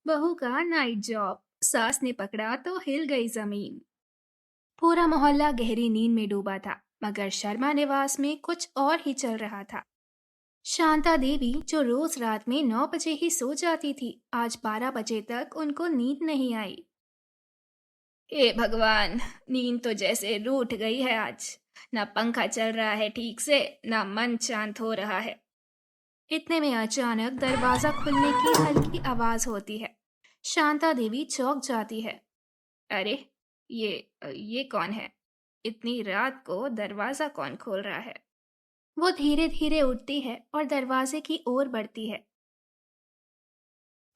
बहू का night job. सास ने पकड़ा तो हिल गई जमीन। पूरा मोहल्ला गहरी नींद में डूबा था, मगर शर्मा निवास में कुछ और ही चल रहा था। शांता देवी, जो रोज रात में 9 बजे ही सो जाती थी, आज 12 बजे तक उनको नींद नहीं आई। हे भगवान, नींद तो जैसे रूठ गई है आज। ना पंखा चल रहा है ठीक से, ना मन शांत हो रहा है। इतने में अचानक दरवाजा खुलने की हल्की आवाज होती है। शांता देवी चौंक जाती है। अरे, ये कौन है? इतनी रात को दरवाजा कौन खोल रहा है? वो धीरे धीरे उठती है और दरवाजे की ओर बढ़ती है।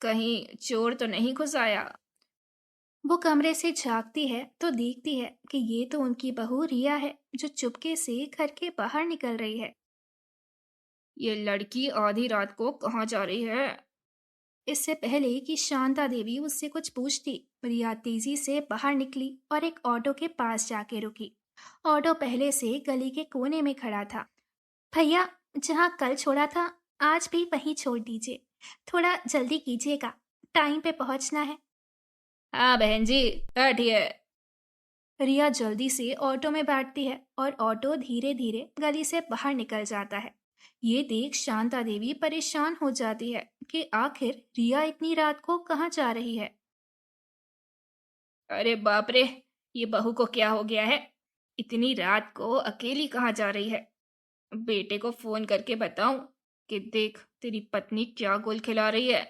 कहीं चोर तो नहीं घुस आया? वो कमरे से झांकती है तो देखती है कि ये तो उनकी बहू रिया है, जो चुपके से घर के बाहर निकल रही है। ये लड़की आधी रात को कहाँ जा रही है? इससे पहले कि शांता देवी उससे कुछ पूछती, रिया तेजी से बाहर निकली और एक ऑटो के पास जाके रुकी। ऑटो पहले से गली के कोने में खड़ा था। भैया, जहाँ कल छोड़ा था, आज भी वहीं छोड़ दीजिए। थोड़ा जल्दी कीजिएगा, टाइम पे पहुंचना है। हाँ बहन जी, बैठिए। रिया जल्दी से ऑटो में बैठती है और ऑटो धीरे धीरे गली से बाहर निकल जाता है। ये देख शांता देवी परेशान हो जाती है कि आखिर रिया इतनी रात को कहाँ जा रही है। अरे बाप रे, ये बहू को क्या हो गया है? इतनी रात को अकेली कहाँ जा रही है? बेटे को फोन करके बताऊं कि देख तेरी पत्नी क्या गोल खिला रही है।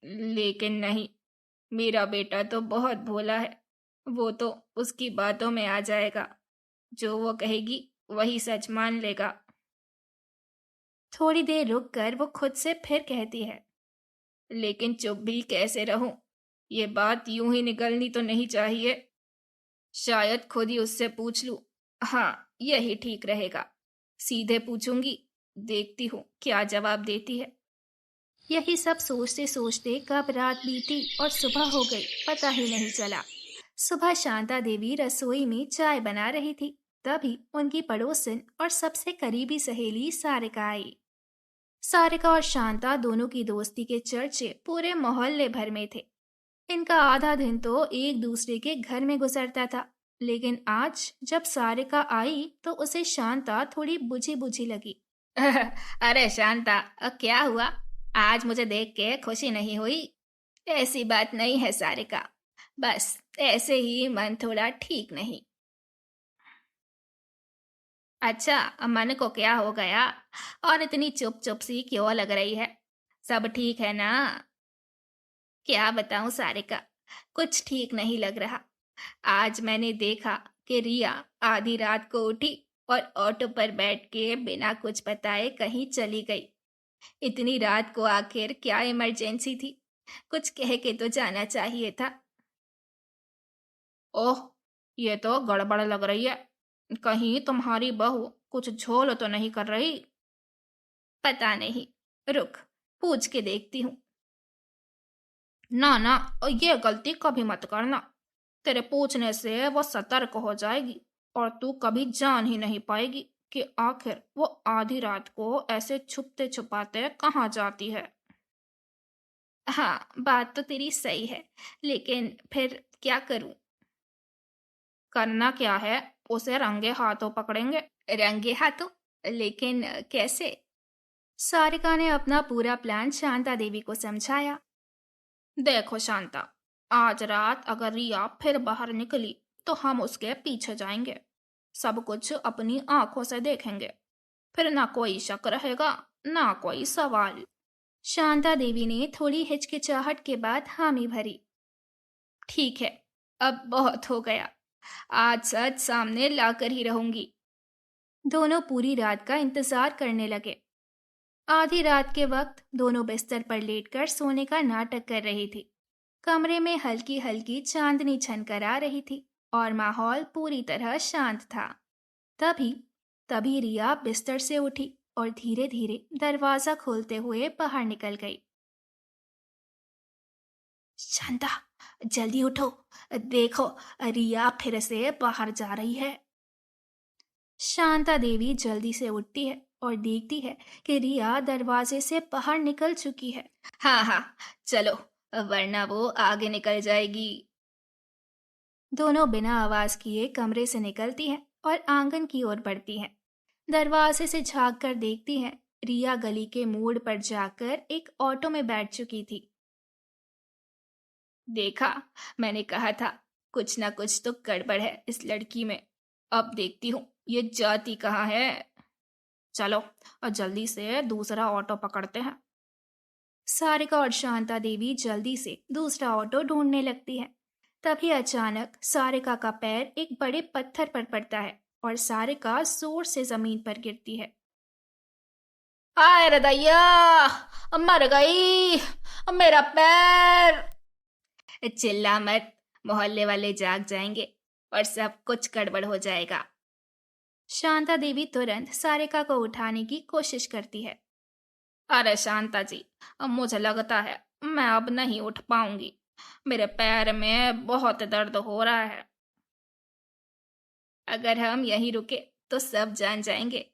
लेकिन नहीं, मेरा बेटा तो बहुत भोला है। वो तो उसकी बातों में आ जाएगा। जो वो कहेगी वही सच मान लेगा। थोड़ी देर रुक कर वो खुद से फिर कहती है, लेकिन चुप भी कैसे रहूं? ये बात यूं ही निकलनी तो नहीं चाहिए। शायद खुद ही उससे पूछ लूं। हाँ, यही ठीक रहेगा। सीधे पूछूंगी, देखती हूँ क्या जवाब देती है। यही सब सोचते सोचते कब रात बीती और सुबह हो गई, पता ही नहीं चला। सुबह शांता देवी रसोई में चाय बना रही थी। तभी उनकी पड़ोसन और सबसे करीबी सहेली सारिका आई। सारिका और शांता दोनों की दोस्ती के चर्चे पूरे मोहल्ले भर में थे। इनका आधा दिन तो एक दूसरे के घर में गुजरता था। लेकिन आज जब सारिका आई तो उसे शांता थोड़ी बुझी बुझी लगी। अरे शांता, क्या हुआ? आज मुझे देख के खुशी नहीं हुई? ऐसी बात नहीं है सारिका, बस ऐसे ही मन थोड़ा ठीक नहीं। अच्छा, मन को क्या हो गया? और इतनी चुप चुप सी क्यों लग रही है? सब ठीक है ना? क्या बताऊं सारिका, कुछ ठीक नहीं लग रहा। आज मैंने देखा कि रिया आधी रात को उठी और ऑटो पर बैठ के बिना कुछ बताए कहीं चली गई। इतनी रात को आखिर क्या इमरजेंसी थी? कुछ कह के तो जाना चाहिए था। ओह, ये तो गड़बड़ लग रही है। कहीं तुम्हारी बहू कुछ झोल तो नहीं कर रही? पता नहीं, रुक, पूछ के देखती हूँ। ना ना, ये गलती कभी मत करना। तेरे पूछने से वो सतर्क हो जाएगी और तू कभी जान ही नहीं पाएगी कि आखिर वो आधी रात को ऐसे छुपते छुपाते कहाँ जाती है। हाँ, बात तो तेरी सही है, लेकिन फिर क्या करूं? करना क्या है? उसे रंगे हाथों पकड़ेंगे। रंगे हाथों? लेकिन कैसे? सारिका ने अपना पूरा प्लान शांता देवी को समझाया। देखो शांता, आज रात अगर रिया फिर बाहर निकली तो हम उसके पीछे जाएंगे। सब कुछ अपनी आंखों से देखेंगे। फिर ना कोई शक रहेगा, ना कोई सवाल। शांता देवी ने थोड़ी हिचकिचाहट के बाद हामी भरी। ठीक है, अब बहुत हो गया। आज सच सामने लाकर ही रहूंगी। दोनों पूरी रात का इंतजार करने लगे। आधी रात के वक्त दोनों बिस्तर पर लेटकर सोने का नाटक कर रही थी। कमरे में हल्की हल्की चांदनी छनकर आ रही थी और माहौल पूरी तरह शांत था। तभी तभी रिया बिस्तर से उठी और धीरे धीरे दरवाजा खोलते हुए बाहर निकल गई। शांता, जल्दी उठो, देखो, रिया फिर से बाहर जा रही है। शांता देवी जल्दी से उठती है और देखती है कि रिया दरवाजे से बाहर निकल चुकी है। हाँ हाँ, चलो, वरना वो आगे निकल जाएगी। दोनों बिना आवाज किए कमरे से निकलती हैं और आंगन की ओर बढ़ती हैं। दरवाजे से झांक कर देखती हैं, रिया गली के मोड़ पर जाकर एक ऑटो में बैठ चुकी थी। देखा, मैंने कहा था, कुछ ना कुछ तो गड़बड़ है इस लड़की में। अब देखती हूँ ये जाती कहाँ है। चलो, और जल्दी से दूसरा ऑटो पकड़ते हैं। सारिका और शांता देवी जल्दी से दूसरा ऑटो ढूंढने लगती है। तभी अचानक सारिका का पैर एक बड़े पत्थर पर पड़ता है और सारिका जोर से जमीन पर गिरती है। आय रे दैया, मर गई, मेरा पैर। चिल्ला मत, मोहल्ले वाले जाग जाएंगे और सब कुछ गड़बड़ हो जाएगा। शांता देवी तुरंत सारिका को उठाने की कोशिश करती है। अरे शांता जी, अब मुझे लगता है मैं अब नहीं उठ पाऊंगी। मेरे पैर में बहुत दर्द हो रहा है। अगर हम यहीं रुके तो सब जान जाएंगे।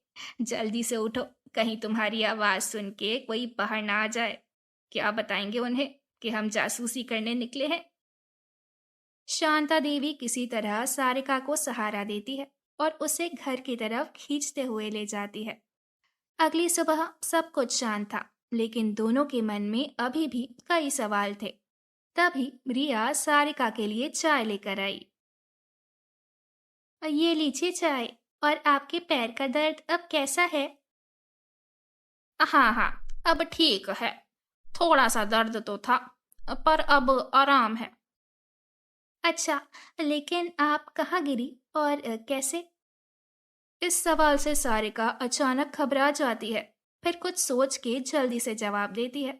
जल्दी से उठो, कहीं तुम्हारी आवाज सुन के कोई बाहर ना आ जाए। क्या बताएंगे उन्हें कि हम जासूसी करने निकले हैं। शांता देवी किसी तरह सारिका को सहारा देती है और उसे घर की तरफ खींचते हुए ले जाती है। अगली सुबह सब कुछ शांत था, लेकिन दोनों के मन में अभी भी कई सवाल थे। तभी रिया सारिका के लिए चाय लेकर आई। ये लीजिए चाय। और आपके पैर का दर्द अब कैसा है? हाँ हाँ, अब ठीक है। थोड़ा सा दर्द तो था, पर अब आराम है। अच्छा, लेकिन आप कहाँ गिरी और कैसे? इस सवाल से सारिका अचानक घबरा जाती है, फिर कुछ सोच के जल्दी से जवाब देती है।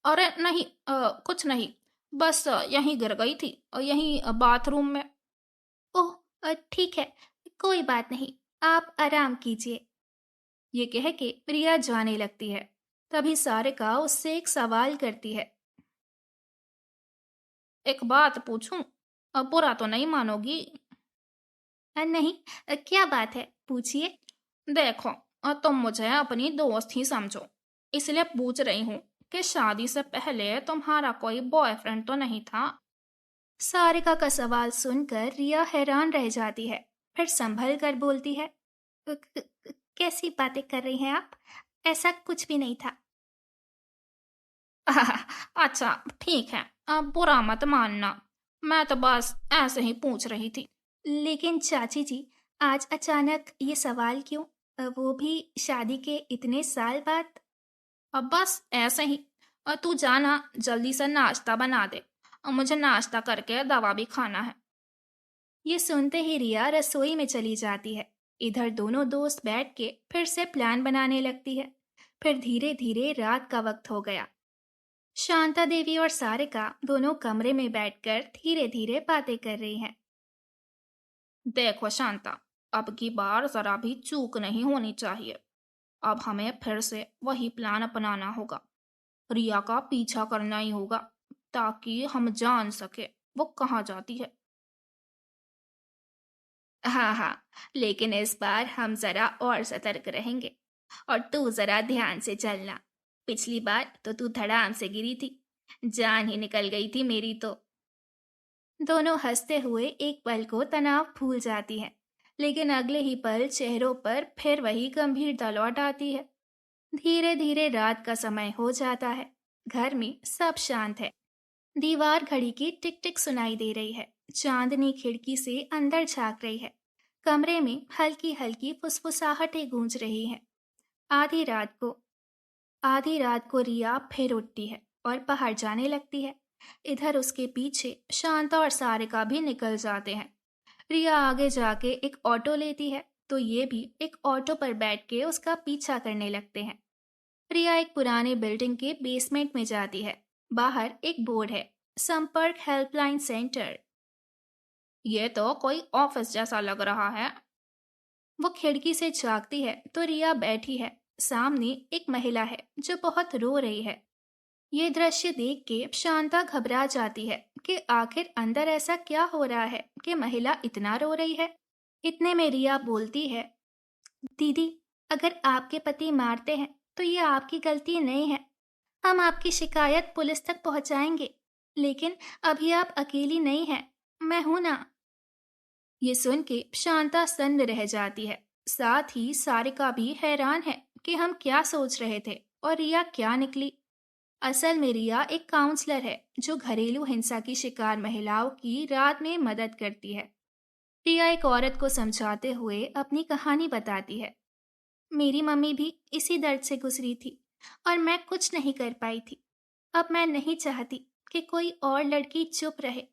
अरे नहीं, कुछ नहीं, बस यहीं गिर गई थी और यहीं बाथरूम में। ओह, ठीक है, कोई बात नहीं, आप आराम कीजिए। ये कह के प्रिया जाने लगती है। तभी सारिका उससे एक सवाल करती है। एक बात पूछूं? बुरा तो नहीं मानोगी? नहीं, क्या बात है, पूछिए। देखो, तुम मुझे अपनी दोस्त ही समझो, इसलिए पूछ रही हूँ कि शादी से पहले तुम्हारा कोई बॉयफ्रेंड तो नहीं था? सारिका का सवाल सुनकर रिया हैरान रह जाती है, फिर संभल कर बोलती है। कैसी बातें कर रही हैं आप? ऐसा कुछ भी नहीं था। अच्छा, ठीक है, अब बुरा मत मानना, मैं तो बस ऐसे ही पूछ रही थी। लेकिन चाची जी, आज अचानक ये सवाल क्यों? वो भी शादी के इतने साल बाद। अब बस ऐसे ही। तू जाना, जल्दी से नाश्ता बना दे और मुझे नाश्ता करके दवा भी खाना है। ये सुनते ही रिया रसोई में चली जाती है। इधर दोनों दोस्त बैठ के फिर से प्लान बनाने लगती है। फिर धीरे धीरे रात का वक्त हो गया। शांता देवी और सारिका दोनों कमरे में बैठकर धीरे धीरे बातें कर रही हैं। देखो शांता, अब की बार जरा भी चूक नहीं होनी चाहिए। अब हमें फिर से वही प्लान अपनाना होगा। रिया का पीछा करना ही होगा, ताकि हम जान सके वो कहाँ जाती है। हाँ हाँ, लेकिन इस बार हम जरा और सतर्क रहेंगे। और तू जरा ध्यान से चलना। पिछली बार तो तू धड़ाम से गिरी थी, जान ही निकल गई थी मेरी तो। दोनों हंसते हुए एक पल को तनाव भूल जाती हैं, लेकिन अगले ही पल चेहरों पर फिर वही गंभीरता लौट आती है। धीरे धीरे रात का समय हो जाता है। घर में सब शांत है। दीवार घड़ी की टिक टिक सुनाई दे रही है। चांदनी खिड़की से अंदर झांक रही है। कमरे में हल्की हल्की फुसफुसाहटें गूंज रही हैं। आधी रात को आधी रात को रिया फिर उठती है और बाहर जाने लगती है। इधर उसके पीछे शांता और सारिका भी निकल जाते हैं। रिया आगे जाके एक ऑटो लेती है, तो ये भी एक ऑटो पर बैठ के उसका पीछा करने लगते हैं। रिया एक पुराने बिल्डिंग के बेसमेंट में जाती है। बाहर एक बोर्ड है, संपर्क हेल्पलाइन सेंटर। ये तो कोई ऑफिस जैसा लग रहा है। वो खिड़की से झांकती है तो रिया बैठी है। सामने एक महिला है जो बहुत रो रही है। ये दृश्य देख के शांता घबरा जाती है कि आखिर अंदर ऐसा क्या हो रहा है कि महिला इतना रो रही है। इतने में रिया बोलती है, दीदी, अगर आपके पति मारते हैं तो ये आपकी गलती नहीं है। हम आपकी शिकायत पुलिस तक पहुंचाएंगे। लेकिन अभी आप अकेली नहीं हैं, मैं हूं ना। ये सुन के शांता सन्न रह जाती है। साथ ही सारिका भी हैरान है कि हम क्या सोच रहे थे और रिया क्या निकली। असल में रिया एक काउंसलर है जो घरेलू हिंसा की शिकार महिलाओं की रात में मदद करती है। रिया एक औरत को समझाते हुए अपनी कहानी बताती है। मेरी मम्मी भी इसी दर्द से गुजरी थी और मैं कुछ नहीं कर पाई थी। अब मैं नहीं चाहती कि कोई और लड़की चुप रहे।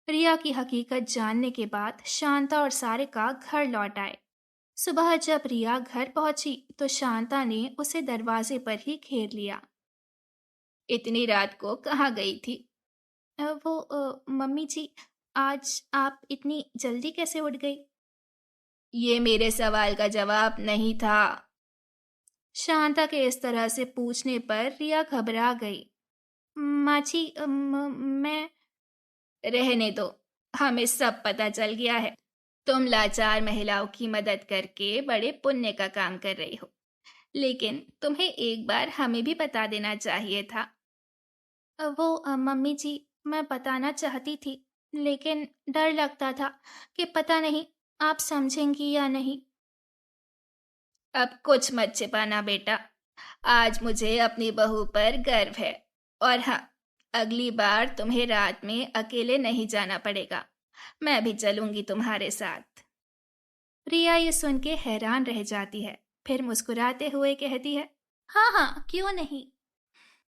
रिया की हकीकत जानने के बाद शांता और सारिका घर लौट आए। सुबह जब रिया घर पहुंची तो शांता ने उसे दरवाजे पर ही घेर लिया। इतनी रात को कहाँ गई थी? मम्मी जी, आज आप इतनी जल्दी कैसे उठ गई? ये मेरे सवाल का जवाब नहीं था। शांता के इस तरह से पूछने पर रिया घबरा गई। माँ जी, मैं। रहने दो, हमें सब पता चल गया है। तुम लाचार महिलाओं की मदद करके बड़े पुण्य का काम कर रही हो, लेकिन तुम्हें एक बार हमें भी बता देना चाहिए था। मम्मी जी, मैं बताना चाहती थी, लेकिन डर लगता था कि पता नहीं आप समझेंगी या नहीं। अब कुछ मत छिपाना बेटा, आज मुझे अपनी बहू पर गर्व है। और हाँ, अगली बार तुम्हें रात में अकेले नहीं जाना पड़ेगा, मैं भी चलूंगी तुम्हारे साथ। रिया ये सुन के हैरान रह जाती है, फिर मुस्कुराते हुए कहती है, हाँ हाँ, क्यों नहीं।